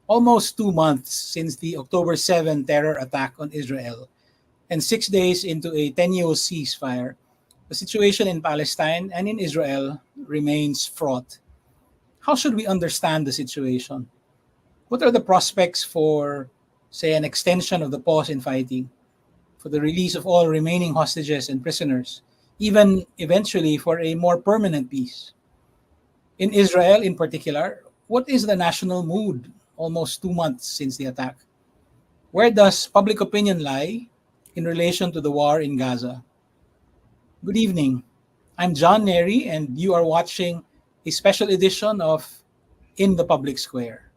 Almost 2 months since the October 7 terror attack on Israel, and 6 days into a tenuous ceasefire, the situation in Palestine and in Israel remains fraught. How should we understand the situation? What are the prospects for, say, an extension of the pause in fighting, for the release of all remaining hostages and prisoners, even eventually for a more permanent peace? In Israel, in particular, what is the national mood almost 2 months since the attack? Where does public opinion lie in relation to the war in Gaza? Good evening. I'm John Nery, and you are watching a special edition of In the Public Square.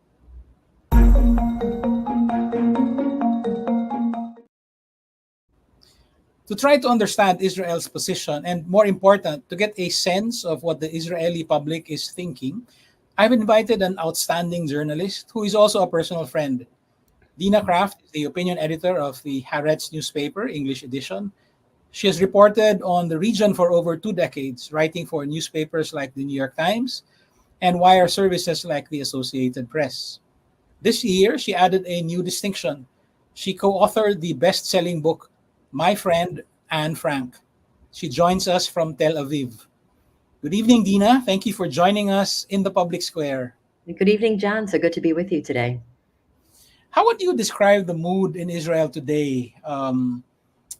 To try to understand Israel's position, and more important, to get a sense of what the Israeli public is thinking, I've invited an outstanding journalist who is also a personal friend. Dina Kraft is the opinion editor of the Haaretz newspaper, English edition. She has reported on the region for over 2 decades, writing for newspapers like the New York Times and wire services like the Associated Press. This year, she added a new distinction. She co-authored the best-selling book, My Friend, Anne Frank. She joins us from Tel Aviv. Good evening, Dina. Thank you for joining us in the Public Square. Good evening, John. So good to be with you today. How would you describe the mood in Israel today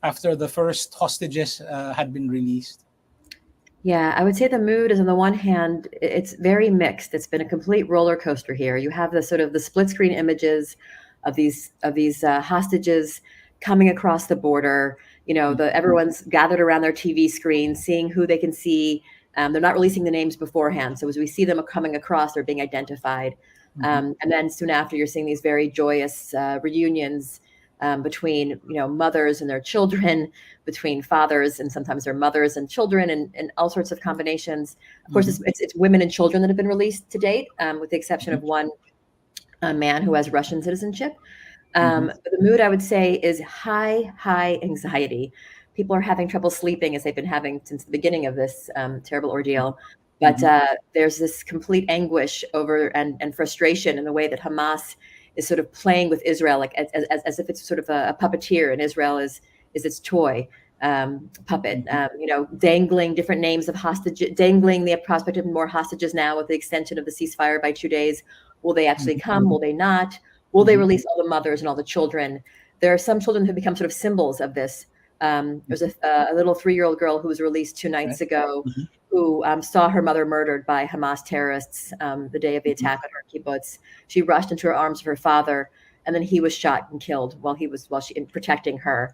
after the first hostages had been released? Yeah, I would say the mood is, on the one hand, it's very mixed. It's been a complete roller coaster here. You have the sort of the split screen images of these hostages coming across the border. You know, everyone's gathered around their TV screen, seeing who they can see. They're not releasing the names beforehand. So as we see them coming across, they're being identified. And then soon after, you're seeing these very joyous reunions between, mothers and their children, between fathers and sometimes their mothers and children, and all sorts of combinations. Of course, it's women and children that have been released to date, with the exception of one man who has Russian citizenship. But the mood, I would say, is high anxiety. People are having trouble sleeping, as they've been having since the beginning of this terrible ordeal. But there's this complete anguish over and frustration in the way that Hamas is sort of playing with Israel, like as if it's sort of a puppeteer, and Israel is its toy puppet. Dangling different names of hostages, dangling the prospect of more hostages now with the extension of the ceasefire by 2 days. Will they actually come? Will they not? Will they release all the mothers and all the children? There are some children who become sort of symbols of this. There's a little 3-year-old girl who was released 2 nights ago, who saw her mother murdered by Hamas terrorists the day of the attack on her kibbutz. She rushed into her arms of her father, and then he was shot and killed while she protecting her.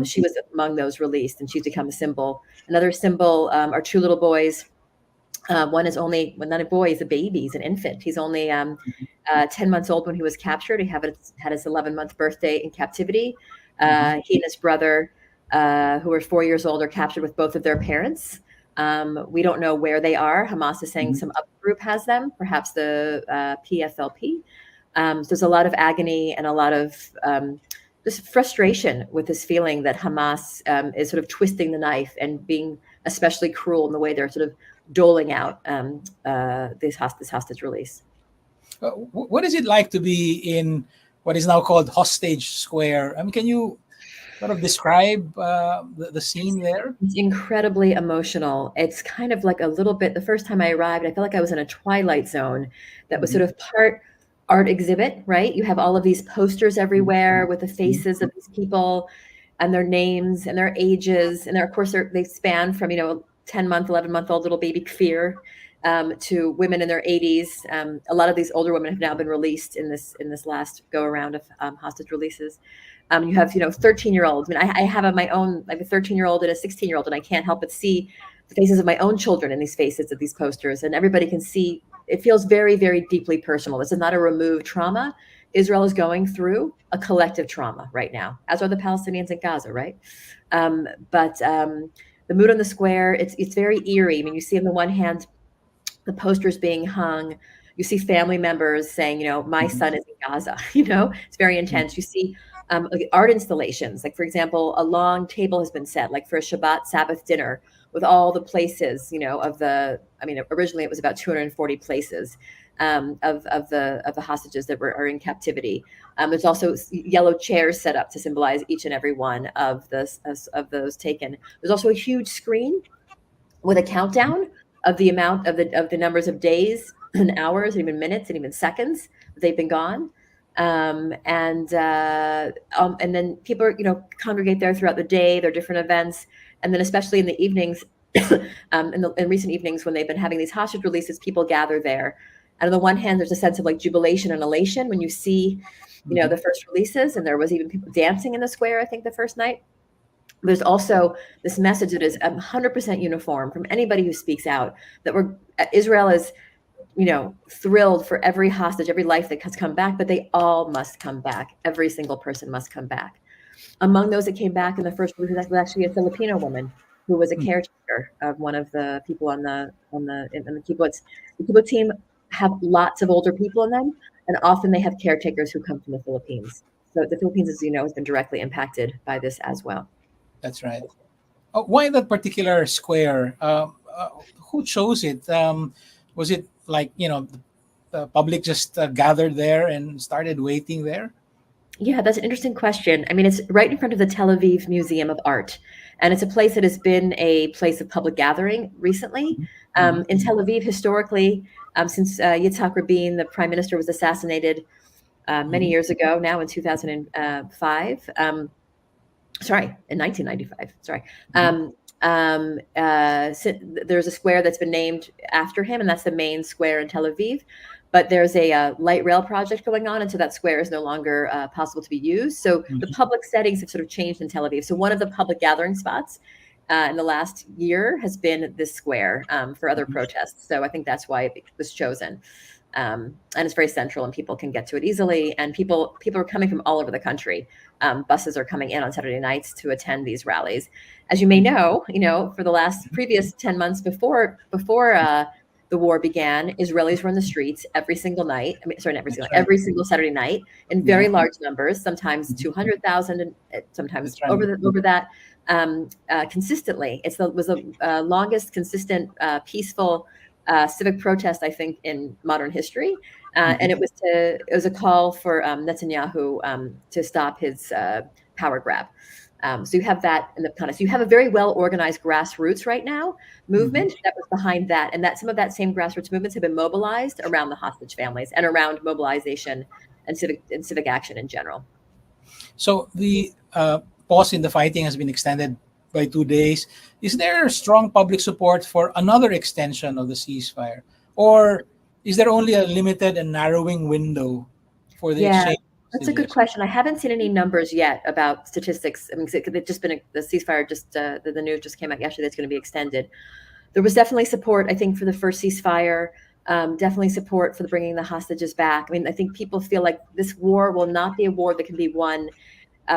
She was among those released, and she's become a symbol. Another symbol are 2 little boys. One is not a boy, he's a baby, he's an infant. He's only 10 months old when he was captured. He had his 11-month birthday in captivity. He and his brother, who were 4 years old, are captured with both of their parents. We don't know where they are. Hamas is saying some other group has them, perhaps the PFLP. So there's a lot of agony and a lot of just frustration with this feeling that Hamas is sort of twisting the knife and being especially cruel in the way they're sort of doling out this hostage release. What is it like to be in what is now called Hostage Square? I mean, can you sort of describe the scene there? It's incredibly emotional. It's kind of like a little bit, the first time I arrived, I felt like I was in a Twilight Zone that was sort of part art exhibit, right? You have all of these posters everywhere with the faces of these people and their names and their ages. And of course, they span from, 10-month, 11-month-old little baby Kfir to women in their 80s. A lot of these older women have now been released in this last go around of hostage releases. You have 13-year-olds. I mean, I have my own, like a 13-year-old and a 16-year-old, and I can't help but see the faces of my own children in these faces of these posters, and everybody can see. It feels very, very deeply personal. This is not a removed trauma. Israel is going through a collective trauma right now, as are the Palestinians in Gaza, right? But the mood on the square, it's very eerie. I mean, you see on the one hand, the posters being hung, You see family members saying, my Mhm. son is in Gaza. It's very intense. You see like art installations. Like, for example, a long table has been set, like for a Shabbat Sabbath dinner, with all the places, originally it was about 240 places of the hostages that are in captivity. There's also yellow chairs set up to symbolize each and every one of those taken. There's also a huge screen with a countdown of the amount of the numbers of days and hours and even minutes and even seconds that they've been gone. And then people congregate there throughout the day. There are different events, and then especially in the evenings, in recent evenings when they've been having these hostage releases, people gather there. And on the one hand, there's a sense of like jubilation and elation when you see, Mhm. the first releases, and there was even people dancing in the square, I think, the first night. There's also this message that is 100% uniform from anybody who speaks out, that Israel is, thrilled for every hostage, every life that has come back, but they all must come back. Every single person must come back. Among those that came back in the first release was actually a Filipino woman who was a Mhm. caretaker of one of the people in the kibbutz. The kibbutz team have lots of older people in them, and often they have caretakers who come from the Philippines. So the Philippines, as you know, has been directly impacted by this as well. That's right. Why that particular square? Who chose it? Was it like the public just gathered there and started waiting there? Yeah, that's an interesting question. I mean, it's right in front of the Tel Aviv Museum of Art, and it's a place that has been a place of public gathering recently. Mhm. In Tel Aviv, historically, since Yitzhak Rabin, the prime minister, was assassinated many Mhm. years ago, now in 2005. Sorry, in 1995. Sorry. Mhm. There's a square that's been named after him, and that's the main square in Tel Aviv. But there's a light rail project going on, and so that square is no longer possible to be used. So the Mhm. public settings have sort of changed in Tel Aviv. So one of the public gathering spots in the last year has been this square for other Mhm. protests. So I think that's why it was chosen. And it's very central, and people can get to it easily. And people are coming from all over the country. Buses are coming in on Saturday nights to attend these rallies. As you may know, for the last previous 10 months before the war began, Israelis were in the streets every single night. I mean, sorry, not That's right. every single Saturday night in Yeah, very large numbers, sometimes Mhm. 200,000, and sometimes That's right. over that, consistently. Was the longest consistent, peaceful civic protest, I think, in modern history. Mhm. And it was a call for Netanyahu to stop his power grab. So you have that in the kind of, so you have a very well organized grassroots right now Mhm. movement that was behind that, and that some of that same grassroots movements have been mobilized around the hostage families and around mobilization and civic action in general. So the pause in the fighting has been extended by 2 days. Is there strong public support for another extension of the ceasefire, or is there only a limited and narrowing window for the Yeah, exchange of that's a good hostages? question. I haven't seen any numbers yet about statistics. I mean, 'cause it's just been the ceasefire. Just the news just came out yesterday that's going to be extended. There was definitely support, I think, for the first ceasefire. Definitely support for bringing the hostages back. I mean, I think people feel like this war will not be a war that can be won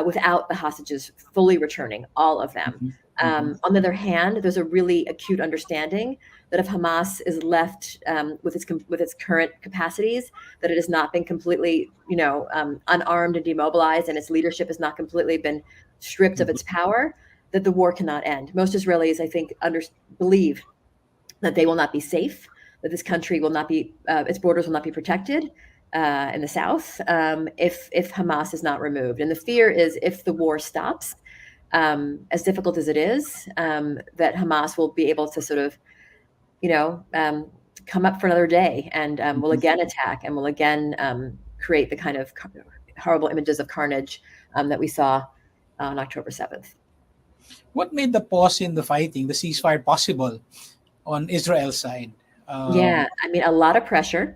without the hostages fully returning, all of them. Mhm. Mhm. On the other hand, there's a really acute understanding that if Hamas is left with its current capacities, that it has not been completely, unarmed and demobilized, and its leadership has not completely been stripped of Mhm. its power, that the war cannot end. Most Israelis, I think, believe that they will not be safe, that this country will not be, its borders will not be protected in the south if Hamas is not removed. And the fear is if the war stops, as difficult as it is, that Hamas will be able to sort of, you know, um, come up for another day and will Mhm. again attack and will again create the kind of horrible images of carnage that we saw on October 7th. What made the pause in the fighting, the ceasefire, possible on Israel's side? Yeah, Um, I mean, a lot of pressure,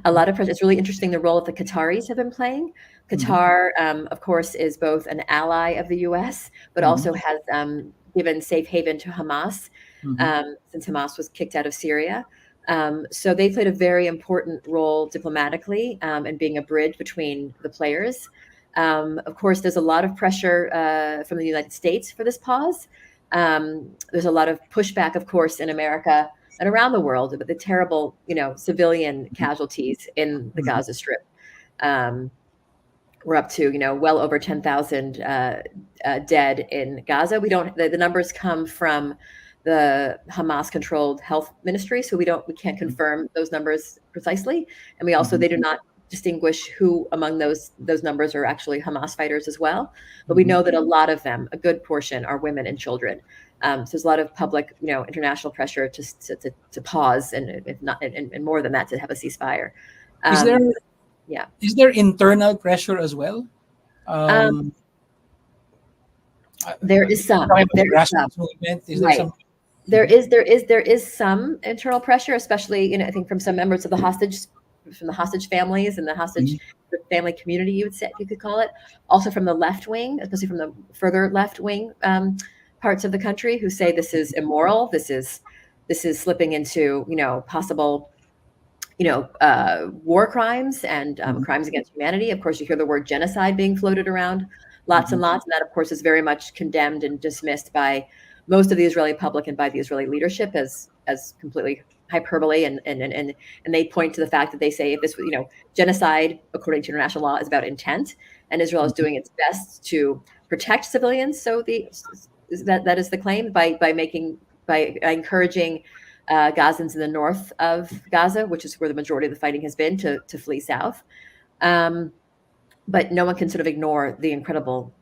a lot of pressure. It's really interesting the role that the Qataris have been playing. mhm. Qatar, of course, is both an ally of the U.S., but Mhm. also has given safe haven to Hamas Mhm. since Hamas was kicked out of Syria. So they played a very important role diplomatically in being a bridge between the players. Of course, there's a lot of pressure from the United States for this pause. There's a lot of pushback, of course, in America and around the world about the terrible, civilian casualties in the Gaza Strip. We're up to, well over 10,000 dead in Gaza. We don't. The numbers come from the Hamas-controlled health ministry, so we can't confirm those numbers precisely. And we also they do not distinguish who among those numbers are actually Hamas fighters as well. But we know that a lot of them, a good portion, are women and children. So there's a lot of public, international pressure to pause, and if not, and more than that, to have a ceasefire. Is there Yeah. Is there internal pressure as well? There is some. There is some. Movement. Is there Right. some? There is some internal pressure, especially, I think from some members of the hostage families and the hostage family community, you could call it. Also from the left wing, especially from the further left wing parts of the country, who say this is immoral. This is slipping into, possible, war crimes and crimes against humanity. Of course, you hear the word genocide being floated around lots and lots, and that, of course, is very much condemned and dismissed by most of the Israeli public and by the Israeli leadership as completely hyperbole, and they point to the fact that they say, if this, genocide according to international law is about intent, and Israel is doing its best to protect civilians. So that is the claim, by encouraging Gazans in the north of Gaza, which is where the majority of the fighting has been, to flee south. But no one can sort of ignore the incredible,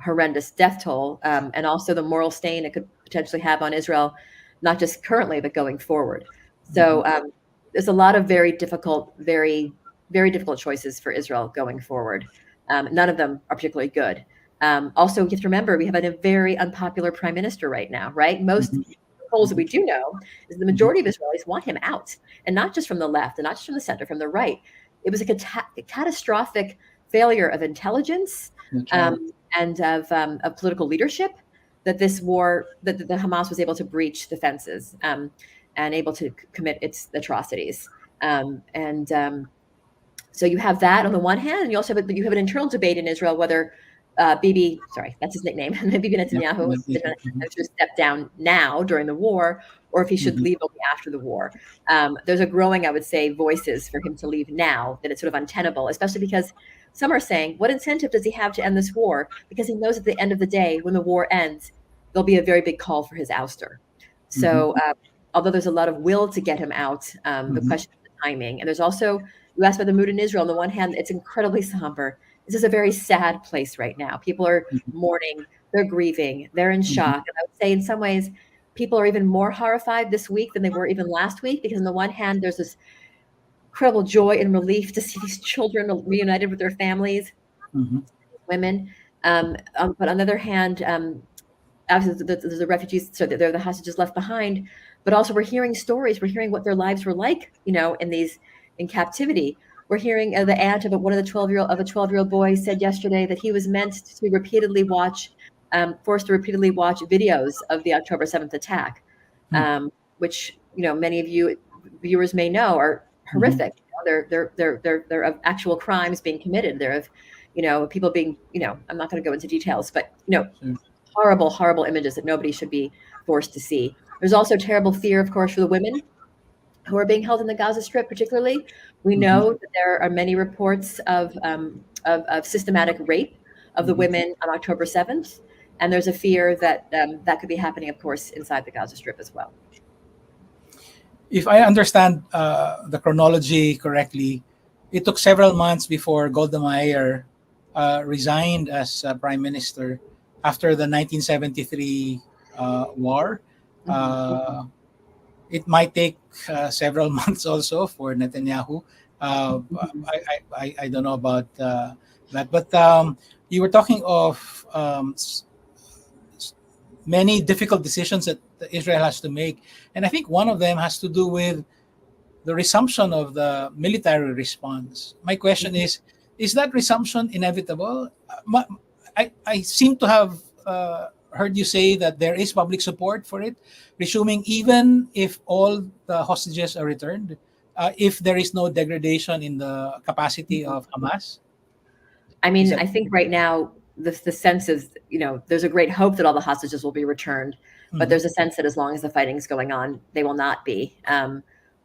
horrendous death toll, and also the moral stain it could potentially have on Israel, not just currently, but going forward. So there's a lot of very difficult choices for Israel going forward. None of them are particularly good. Also, you have to remember, we have a very unpopular prime minister right now, right? Most polls that we do know is the majority of Israelis want him out, and not just from the left and not just from the center, from the right. It was a catastrophic failure of intelligence and of political leadership, that this war, that the Hamas was able to breach the fences and able to commit its atrocities. So you have that on the one hand, and you also have an internal debate in Israel whether Bibi, sorry, that's his nickname, Bibi Netanyahu, should step down now during the war, or if he should leave only after the war. There's a growing, I would say, voices for him to leave now, that it's sort of untenable, especially because some are saying, what incentive does he have to end this war? Because he knows at the end of the day, when the war ends, there'll be a very big call for his ouster. So although there's a lot of will to get him out, the question of the timing. And there's also, you asked about the mood in Israel. On the one hand, it's incredibly somber. This is a very sad place right now. People are mourning, they're grieving, they're in shock. And I would say in some ways, people are even more horrified this week than they were even last week, because on the one hand, there's this incredible joy and relief to see these children reunited with their families, women. But on the other hand, obviously there's the refugees, so they're the hostages left behind, but also we're hearing stories, we're hearing what their lives were like, in captivity. We're hearing the aunt of a 12-year-old boy said yesterday that he was meant to repeatedly watch, forced to repeatedly watch videos of the October 7th attack, which, many of you viewers may know are horrific. They're of actual crimes being committed. They're of, people being, I'm not going to go into details, but, horrible, horrible images that nobody should be forced to see. There's also terrible fear, of course, for the women who are being held in the Gaza Strip, particularly. We know that there are many reports of systematic rape of the women on October 7th. And there's a fear that that could be happening, of course, inside the Gaza Strip as well. If I understand the chronology correctly, it took several months before Golda Meir resigned as prime minister after the 1973 war. It might take several months also for Netanyahu. I don't know about that, but you were talking of many difficult decisions that Israel has to make, and I think one of them has to do with the resumption of the military response. My question is that resumption inevitable? I seem to have heard you say that there is public support for it, resuming even if all the hostages are returned, if there is no degradation in the capacity of Hamas. I mean, I think right now the sense is, there's a great hope that all the hostages will be returned. But there's a sense that as long as the fighting's going on, they will not be.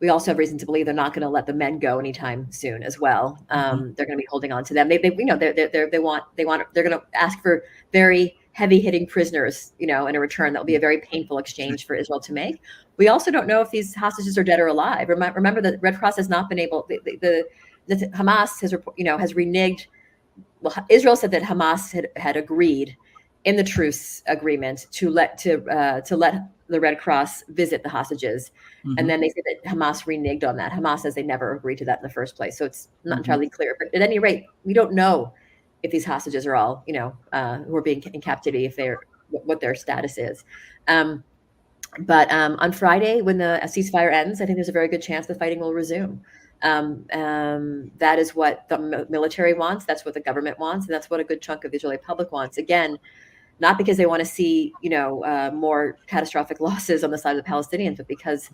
We also have reason to believe they're not going to let the men go anytime soon as well. They're going to be holding on to them. They they're going to ask for very heavy hitting prisoners, in a return. That will be a very painful exchange for Israel to make. We also don't know if these hostages are dead or alive. Remember that Red Cross has not been able. The Hamas has reneged. Well, Israel said that Hamas had agreed in the truce agreement to let the Red Cross visit the hostages. And then they said that Hamas reneged on that. Hamas says they never agreed to that in the first place. So it's not entirely clear. But at any rate, we don't know if these hostages are all, who are being in captivity, what their status is. But on Friday, when the ceasefire ends, I think there's a very good chance the fighting will resume. That is what the military wants. That's what the government wants. And that's what a good chunk of the Israeli public wants. Again, not because they want to see, more catastrophic losses on the side of the Palestinians, but because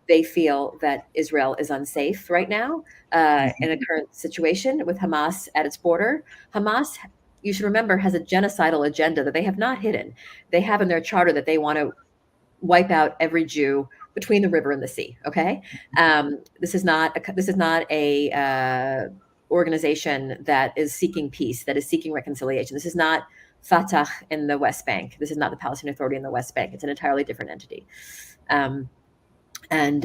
they feel that Israel is unsafe right now in a current situation with Hamas at its border. Hamas, you should remember, has a genocidal agenda that they have not hidden. They have in their charter that they want to wipe out every Jew between the river and the sea. Okay, this is not a organization that is seeking peace, that is seeking reconciliation. This is not Fatah in the West Bank. This is not the Palestinian Authority in the West Bank. It's an entirely different entity. And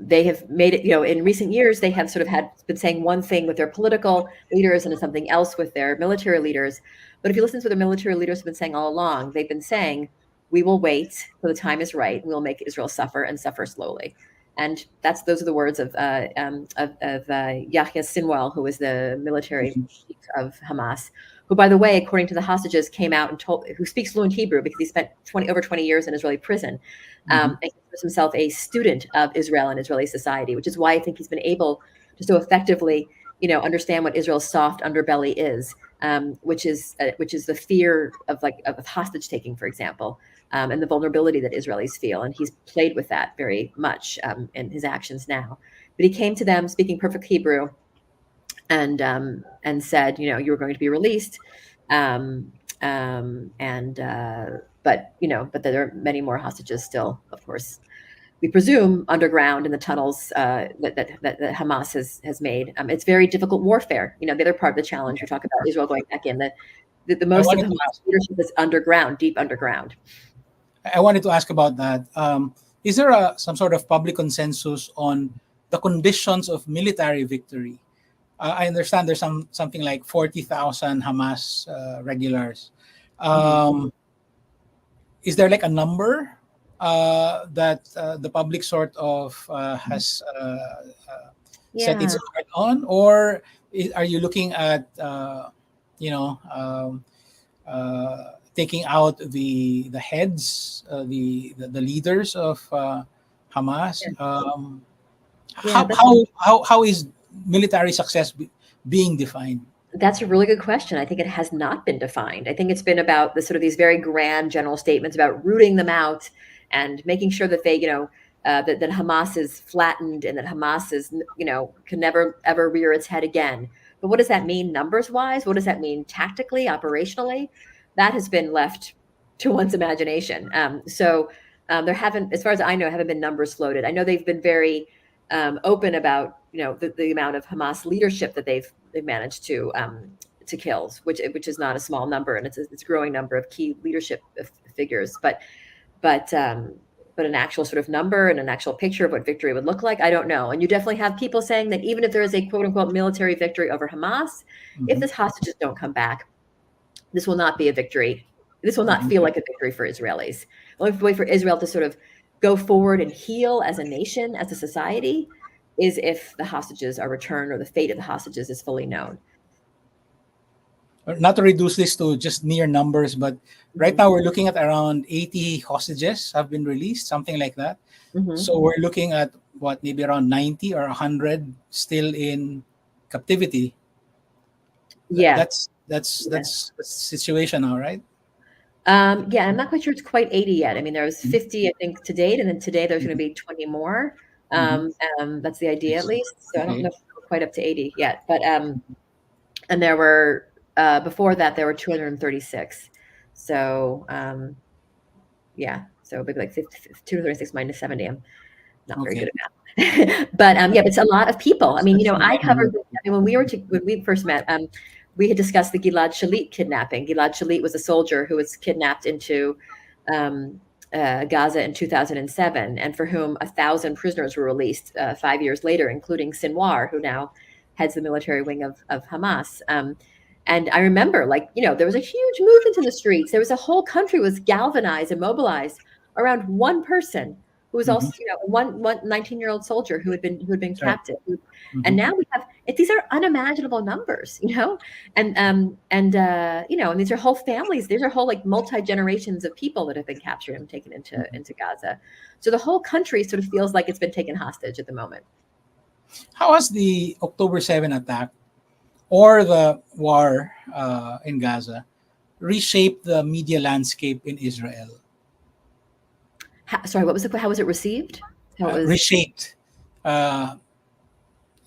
they have made it, in recent years, they have sort of been saying one thing with their political leaders and something else with their military leaders. But if you listen to what the military leaders have been saying all along, they've been saying, we will wait till the time is right. We'll make Israel suffer and suffer slowly. And those are the words of Yahya Sinwar, who is the military chief of Hamas, who, by the way, according to the hostages, came out and who speaks fluent Hebrew because he spent over 20 years in Israeli prison. And he was himself a student of Israel and Israeli society, which is why I think he's been able to so effectively, understand what Israel's soft underbelly is, which is the fear of hostage taking, for example, and the vulnerability that Israelis feel. And he's played with that very much in his actions now. But he came to them speaking perfect Hebrew and said, you're going to be released. But there are many more hostages still, of course, we presume, underground in the tunnels that Hamas has made. It's very difficult warfare. The other part of the challenge, we talk about Israel going back in, the most of Hamas leadership is underground, deep underground. I wanted to ask about that. Is there some sort of public consensus on the conditions of military victory? I understand there's something like 40,000 Hamas regulars. Is there like a number that the public sort of has set its heart on, or are you looking at taking out the heads, the leaders of Hamas? How is military success being defined? That's a really good question. I think it has not been defined. I think it's been about these very grand general statements about rooting them out and making sure that they, that Hamas is flattened and that Hamas is, can never ever rear its head again. But what does that mean numbers wise? What does that mean tactically, operationally? That has been left to one's imagination. There haven't, as far as I know, haven't been numbers floated. I know they've been very open about, the amount of Hamas leadership that they've managed to kill, which is not a small number, and it's a growing number of key leadership figures. But an actual sort of number and an actual picture of what victory would look like, I don't know. And you definitely have people saying that even if there is a quote unquote military victory over Hamas, if the hostages don't come back, this will not be a victory. This will not feel like a victory for Israelis. The only way for Israel to sort of go forward and heal as a nation, as a society, is if the hostages are returned or the fate of the hostages is fully known. Not to reduce this to just near numbers, but right now we're looking at around 80 hostages have been released, something like that. So we're looking at maybe around 90 or 100 still in captivity. Yeah, that's the situation now, right? Yeah, I'm not quite sure it's quite 80 yet. I mean, there was 50, I think, to date, and then today there's going to be 20 more. That's the idea, at least. So I don't know if we're quite up to 80 yet. But and there were before that there were 236. So yeah, So it'd be like 236 minus 70. I'm not very Okay. good at math. But yeah, it's a lot of people. I mean, you know, I covered Mhm. when we first met, we had discussed the Gilad Shalit kidnapping. Gilad Shalit was a soldier who was kidnapped into Gaza in 2007, and for whom 1,000 prisoners were released 5 years later, including Sinwar, who now heads the military wing of Hamas. And I remember, like, you know, there was a huge movement in the streets. There was a whole country was galvanized and mobilized around one person who was Mhm. also, you know, one 19-year-old soldier who had been That's right. captive. And Mhm. now we have these are unimaginable numbers, you know, you know, and these are whole families. These are whole like multi-generations of people that have been captured and taken into Gaza. So the whole country sort of feels like it's been taken hostage at the moment. How has the October 7 attack or the war in Gaza reshaped the media landscape in Israel? Sorry, what was how was it received? How it was Reshaped. Uh,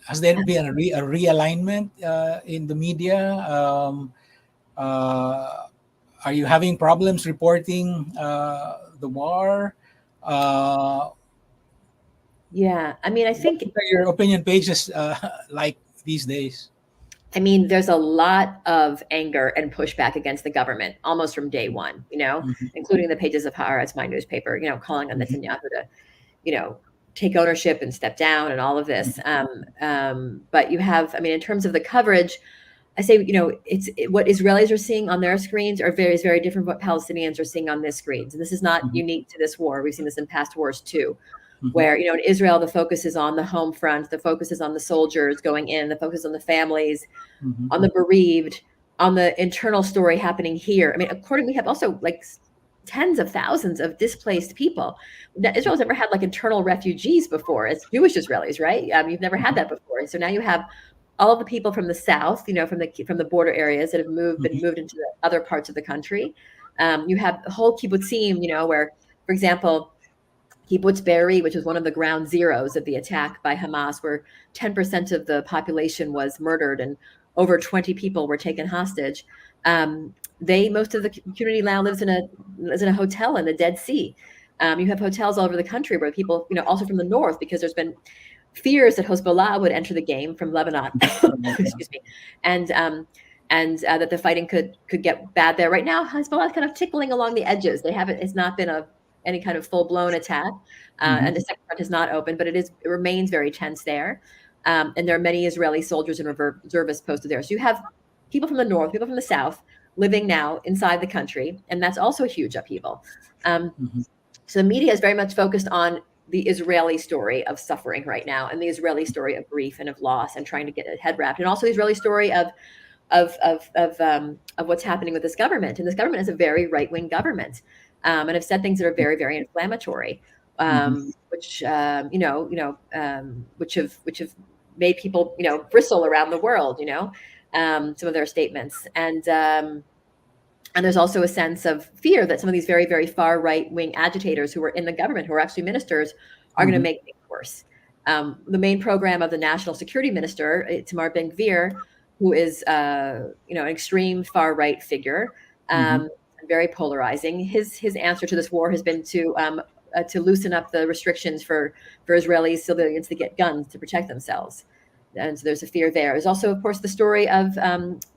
has there been a realignment in the media? Uh, are you having problems reporting the war? Uh, yeah. I mean, I think what are your opinion pages like these days? I mean, there's a lot of anger and pushback against the government almost from day one, you know, Mhm. including the pages of Haaretz, my newspaper, you know, calling on Mhm. Netanyahu to, you know, take ownership and step down and all of this. But you have, I mean, in terms of the coverage, I say, you know, what Israelis are seeing on their screens is very different from what Palestinians are seeing on their screens. And this is not Mhm. unique to this war. We've seen this in past wars too, Mhm. where, you know, in Israel, the focus is on the home front, the focus is on the soldiers going in, the focus on the families, Mhm. on the bereaved, on the internal story happening here. I mean, we have also like tens of thousands of displaced people. Israel's never had like internal refugees before. It's Jewish Israelis, right? You've never had Mhm. that before. And so now you have all of the people from the south, you know, from the border areas that have been Mhm. moved into the other parts of the country. You have the whole kibbutzim, you know, where, for example, Kibbutz Be'eri, which was one of the ground zeros of the attack by Hamas, where 10% of the population was murdered and over 20 people were taken hostage. Most of the community now lives in a hotel in the Dead Sea. You have hotels all over the country where people, you know, also from the north, because there's been fears that Hezbollah would enter the game from Lebanon, excuse me, and that the fighting could get bad there. Right now, Hezbollah is kind of tickling along the edges. They haven't. It's not been any kind of full blown attack, Mhm. and the second front has not opened, but it remains very tense there. And there are many Israeli soldiers and reservists posted there. So you have people from the north, people from the south living now inside the country, and that's also a huge upheaval. Um, Mhm. so the media is very much focused on the Israeli story of suffering right now, and the Israeli story of grief and of loss, and trying to get it head wrapped, and also the Israeli story of what's happening with this government. And this government is a very right wing government, and have said things that are very very inflammatory, Mhm. which have made people, you know, bristle around the world. You know, some of their statements, and there's also a sense of fear that some of these very, very far right wing agitators who are in the government, who are actually ministers, are going to Mhm. make things worse. The main program of the national security minister, Tamar Ben-Gvir, who is, an extreme far right figure, Mhm. very polarizing. His answer to this war has been to loosen up the restrictions for Israeli civilians to get guns to protect themselves. And so there's a fear there. There's also, of course, the story of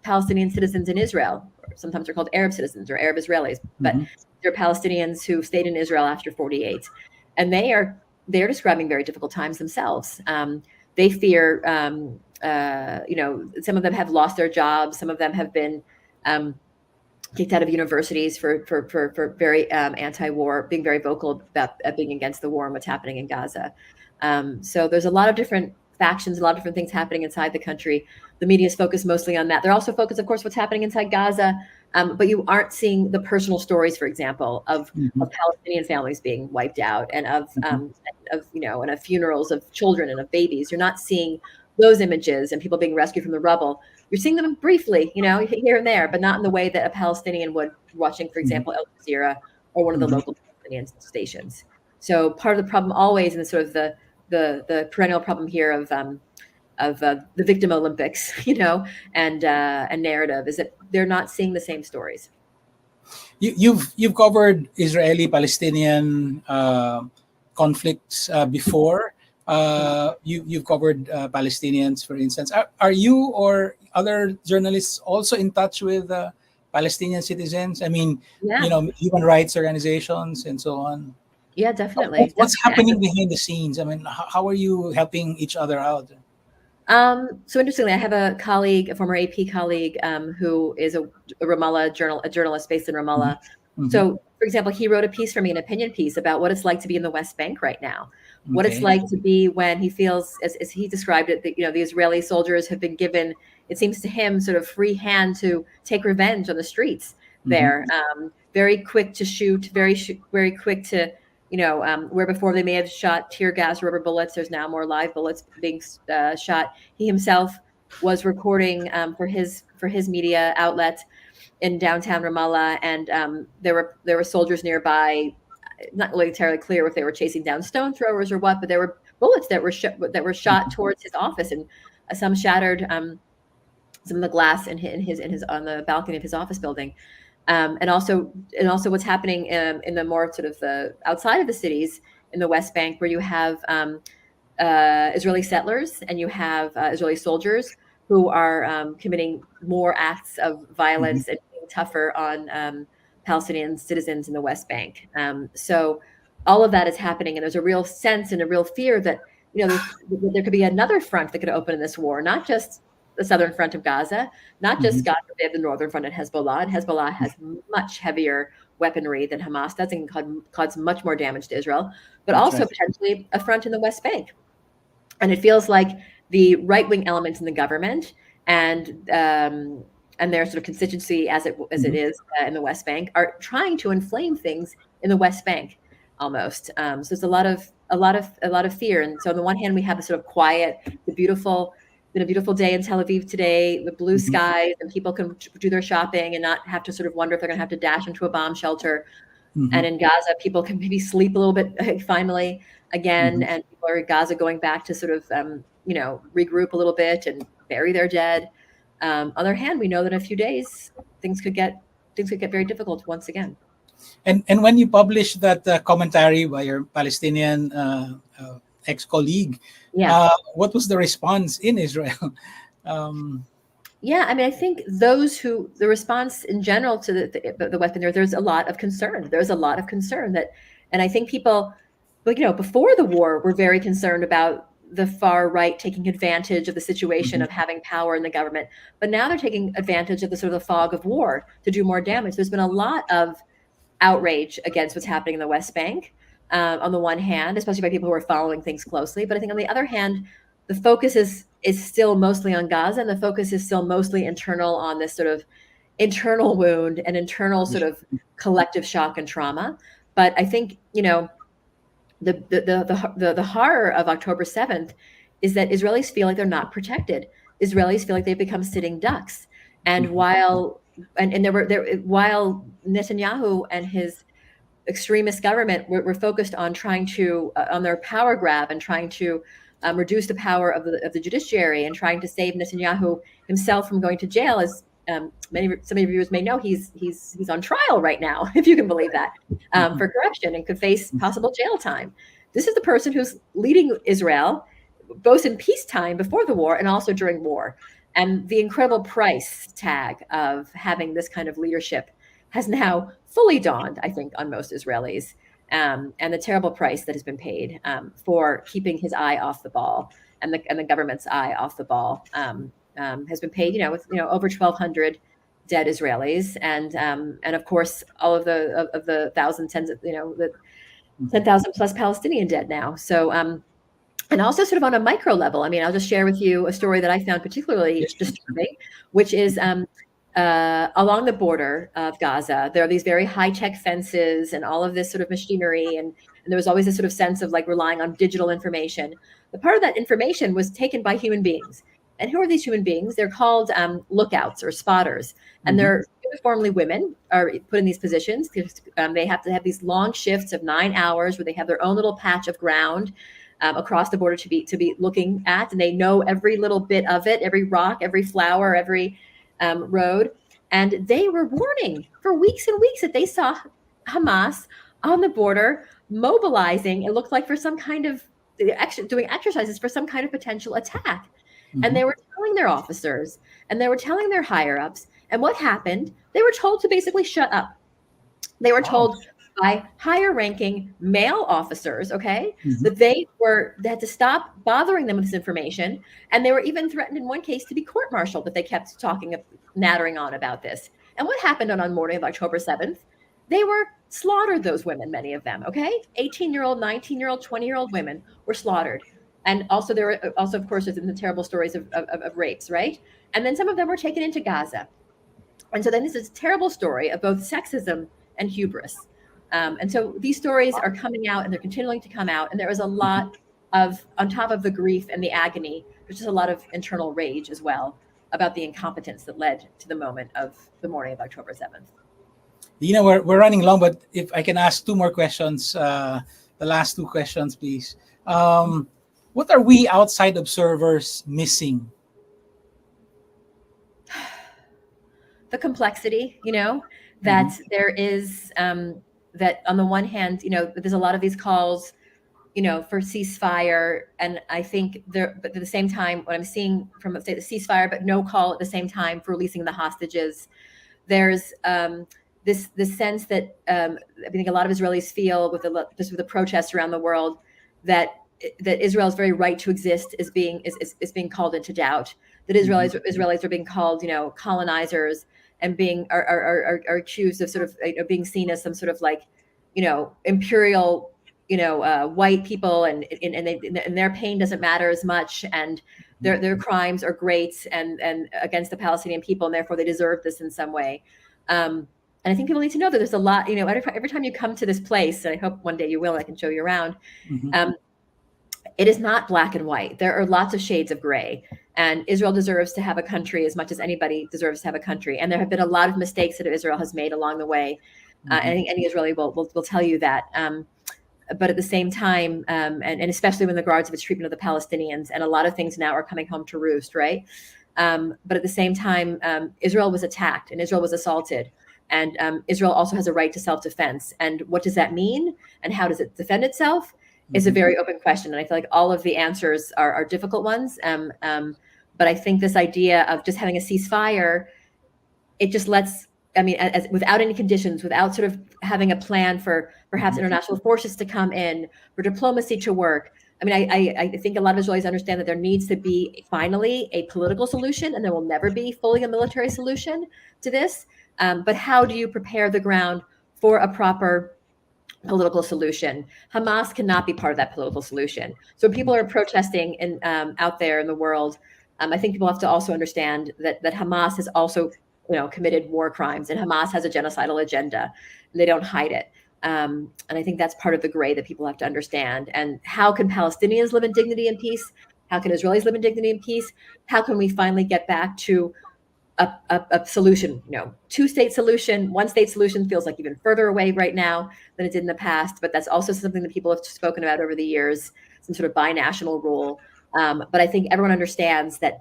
Palestinian citizens in Israel. Sometimes they're called Arab citizens or Arab Israelis, but Mhm. they're Palestinians who stayed in Israel after 48, and they're describing very difficult times themselves. They fear, some of them have lost their jobs, some of them have been kicked out of universities for very anti-war, being very vocal about being against the war and what's happening in Gaza. So there's a lot of different factions, a lot of different things happening inside the country. The media is focused mostly on that. They're also focused, of course, what's happening inside Gaza, but you aren't seeing the personal stories, for example, Mhm. of Palestinian families being wiped out, and Mhm. of funerals of children and of babies. You're not seeing those images and people being rescued from the rubble. You're seeing them briefly, you know, here and there, but not in the way that a Palestinian would watching, for Mhm. example, Al Jazeera or one of the Mhm. local Palestinian stations. So part of the problem always, and sort of the perennial problem here of the victim Olympics, you know, and narrative, is that they're not seeing the same stories. You've covered Israeli-Palestinian conflicts before. You've covered Palestinians, for instance. Are you or other journalists also in touch with Palestinian citizens? I mean, Yeah, human rights organizations and so on. yeah, definitely, What's definitely. happening behind the scenes? I mean, how are you helping each other out? So interestingly, I have a colleague, a former AP colleague, who is a a journalist based in Hmm. Ramallah. Hmm. So, for example, he wrote a piece for me, an opinion piece about what it's like to be in the West Bank right now, what it's Okay. like to be when he feels, as he described it, that the Israeli soldiers have been given, it seems to him, sort of free hand to take revenge on the streets Hmm. there. Very quick to shoot, very quick to where before they may have shot tear gas, rubber bullets, there's now more live bullets being shot. He himself was recording for his media outlet in downtown Ramallah, and there were soldiers nearby. Not really entirely clear if they were chasing down stone throwers or what, but there were bullets that were shot towards his office, and some shattered some of the glass in his on the balcony of his office building. And also what's happening in the more sort of the outside of the cities in the West Bank, where you have Israeli settlers and you have Israeli soldiers who are committing more acts of Hmm. violence and being tougher on Palestinian citizens in the West Bank. So all of that is happening, and there's a real sense and a real fear that there could be another front that could open in this war, not just the southern front of Gaza, not Hmm. just God forbid the northern front at Hezbollah. And Hezbollah has much heavier weaponry than Hamas does and can cause much more damage to Israel, but That's also right. potentially a front in the West Bank. And it feels like the right-wing elements in the government and their sort of constituency as it Hmm. is in the West Bank are trying to inflame things in the West Bank almost. So there's a lot of fear. And so on the one hand, we have the sort of quiet, the beautiful, been a beautiful day in Tel Aviv today, the blue Hmm. skies, and people can do their shopping and not have to sort of wonder if they're going to have to dash into a bomb shelter. Hmm. And in Gaza, people can maybe sleep a little bit finally again, Hmm. and people are in Gaza going back to sort of regroup a little bit and bury their dead. On the other hand, we know that in a few days things could get very difficult once again. And when you published that commentary by your Palestinian ex-colleague, Yeah. what was the response in Israel? um, Yeah, I mean, I think the response in general to the weapon there's a lot of concern. There's a lot of concern and I think people, but before the war, were very concerned about the far right taking advantage of the situation mhm, of having power in the government. But now they're taking advantage of the sort of the fog of war to do more damage. There's been a lot of outrage against what's happening in the West Bank, on the one hand, especially by people who are following things closely. But I think on the other hand, the focus is still mostly on Gaza, and the focus is still mostly internal on this sort of internal wound and internal sort of collective shock and trauma. But I think the horror of October 7th is that Israelis feel like they're not protected. Israelis feel like they've become sitting ducks. And mhm, while Netanyahu and his extremist government were focused on trying to on their power grab and trying to reduce the power of the judiciary and trying to save Netanyahu himself from going to jail, as some of your viewers may know, he's on trial right now, if you can believe that, mhm, for corruption and could face possible jail time. This is the person who's leading Israel, both in peacetime before the war and also during war. And the incredible price tag of having this kind of leadership has now fully dawned, I think, on most Israelis, and the terrible price that has been paid for keeping his eye off the ball and the government's eye off the ball has been paid. With over 1,200 dead Israelis, and of course all of the thousands, tens of the mhm. 10,000 plus Palestinian dead now. So and also sort of on a micro level, I mean, I'll just share with you a story that I found particularly Yes, please. disturbing, which is along the border of Gaza, there are these very high-tech fences and all of this sort of machinery, and there was always this sort of sense of like relying on digital information. But part of that information was taken by human beings. And who are these human beings? They're called lookouts or spotters, and Mhm, they're uniformly women are put in these positions because they have to have these long shifts of 9 hours where they have their own little patch of ground across the border to be looking at, and they know every little bit of it, every rock, every flower, every road. And they were warning for weeks and weeks that they saw Hamas on the border mobilizing, it looked like, for some kind of doing exercises for some kind of potential attack. And they were telling their officers and they were telling their higher ups. And what happened? They were told to basically shut up. They were told by higher ranking male officers, okay, that they had to stop bothering them with this information. And they were even threatened in one case to be court-martialed if they kept nattering on about this. And what happened on the morning of October 7th? They were slaughtered, those women, many of them, okay? 18-year-old, 19-year-old, 20-year-old women were slaughtered. And also there were also, of course, the terrible stories of rapes, right? And then some of them were taken into Gaza. And so then this is a terrible story of both sexism and hubris. And so these stories are coming out and they're continuing to come out. And there is a lot of, on top of the grief and the agony, there's just a lot of internal rage as well about the incompetence that led to the moment of the morning of October 7th. Dina, we're running long, but if I can ask two more questions, the last two questions, please. What are we outside observers missing? The complexity, that there is, that on the one hand, there's a lot of these calls, for ceasefire. And I think but at the same time, what I'm seeing from, let's say, the ceasefire, but no call at the same time for releasing the hostages, there's this sense that I think a lot of Israelis feel with the protests around the world that Israel's very right to exist is being called into doubt. That Israelis are being called, colonizers, and are accused of sort of being seen as some sort of like, imperial, white people, and their pain doesn't matter as much, and their crimes are great and against the Palestinian people, and therefore they deserve this in some way. And I think people need to know that there's a lot, every time you come to this place, and I hope one day you will, and I can show you around, it is not black and white. There are lots of shades of gray, and Israel deserves to have a country as much as anybody deserves to have a country. And there have been a lot of mistakes that Israel has made along the way. I think any Israeli will tell you that. But at the same time, and especially in regards of its treatment of the Palestinians, and a lot of things now are coming home to roost, right? But at the same time, Israel was attacked and Israel was assaulted. And Israel also has a right to self-defense. And what does that mean? And how does it defend itself? Is a very open question. And I feel like all of the answers are difficult ones. But I think this idea of just having a ceasefire, it just lets, as without any conditions, without sort of having a plan for perhaps international forces to come in, for diplomacy to work. I think a lot of Israelis understand that there needs to be finally a political solution, and there will never be fully a military solution to this. But how do you prepare the ground for a proper political solution? Hamas cannot be part of that political solution. So people are protesting out there in the world. I think people have to also understand that Hamas has also, committed war crimes, and Hamas has a genocidal agenda, and they don't hide it. And I think that's part of the gray that people have to understand. And how can Palestinians live in dignity and peace? How can Israelis live in dignity and peace? How can we finally get back to a solution? Two-state solution, one-state solution feels like even further away right now than it did in the past, but that's also something that people have spoken about over the years, some sort of binational rule. But I think everyone understands that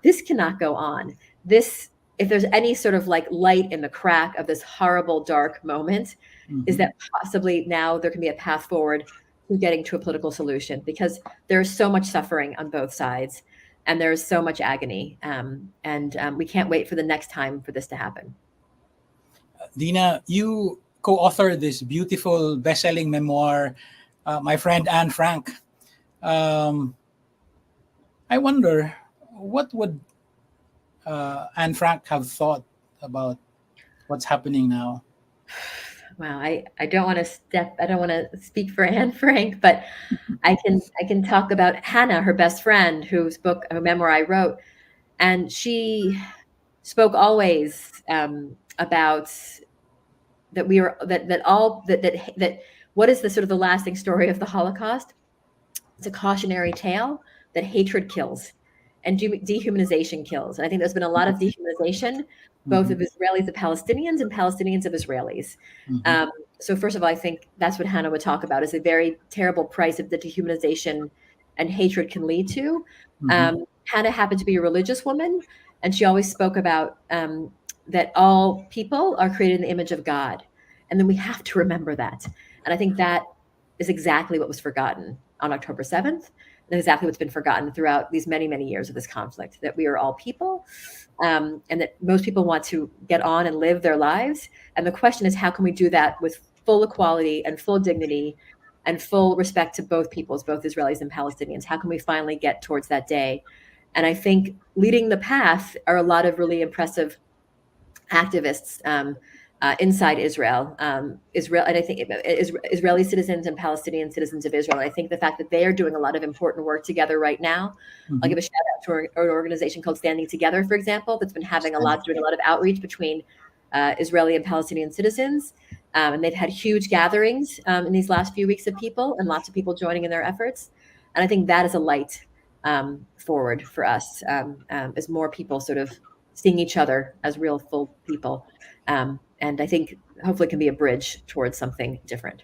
this cannot go on. If there's any sort of like light in the crack of this horrible, dark moment, is that possibly now there can be a path forward to getting to a political solution, because there's so much suffering on both sides. And there's so much agony, and we can't wait for the next time for this to happen. Dina, you co-authored this beautiful best-selling memoir, My Friend Anne Frank. I wonder, what would Anne Frank have thought about what's happening now? Wow, I don't want to speak for Anne Frank, but I can talk about Hannah, her best friend, whose memoir I wrote, and she spoke always about that what is the sort of the lasting story of the Holocaust? It's a cautionary tale that hatred kills and dehumanization kills. And I think there's been a lot of dehumanization, both of Israelis of Palestinians and Palestinians of Israelis. So first of all, I think that's what Hannah would talk about, is a very terrible price of the dehumanization and hatred can lead to. Hannah happened to be a religious woman, and she always spoke about that all people are created in the image of God. And then we have to remember that. And I think that is exactly what was forgotten on October 7th, and exactly what's been forgotten throughout these many, many years of this conflict, that we are all people, and that most people want to get on and live their lives. And the question is, how can we do that with full equality and full dignity and full respect to both peoples, both Israelis and Palestinians? How can we finally get towards that day? And I think leading the path are a lot of really impressive activists inside Israel, and I think Israeli citizens and Palestinian citizens of Israel. And I think the fact that they are doing a lot of important work together right now. I'll give a shout out to an organization called Standing Together, for example, that's been doing a lot of outreach between Israeli and Palestinian citizens. And they've had huge gatherings in these last few weeks of people, and lots of people joining in their efforts. And I think that is a light forward for us, as more people sort of seeing each other as real full people. And I think hopefully can be a bridge towards something different.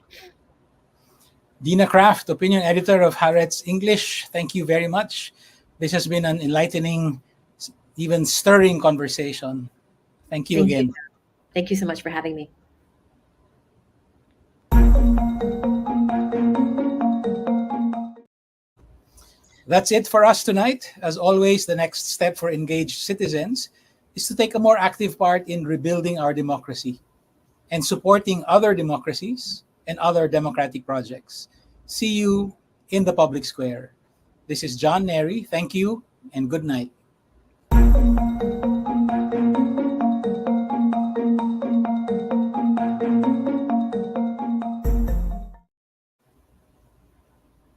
Dina Kraft, opinion editor of Haaretz English, thank you very much. This has been an enlightening, even stirring conversation. Thank you again. Thank you so much for having me. That's it for us tonight. As always, the next step for engaged citizens is to take a more active part in rebuilding our democracy and supporting other democracies and other democratic projects. See you in the public square. This is John Nery. Thank you and good night.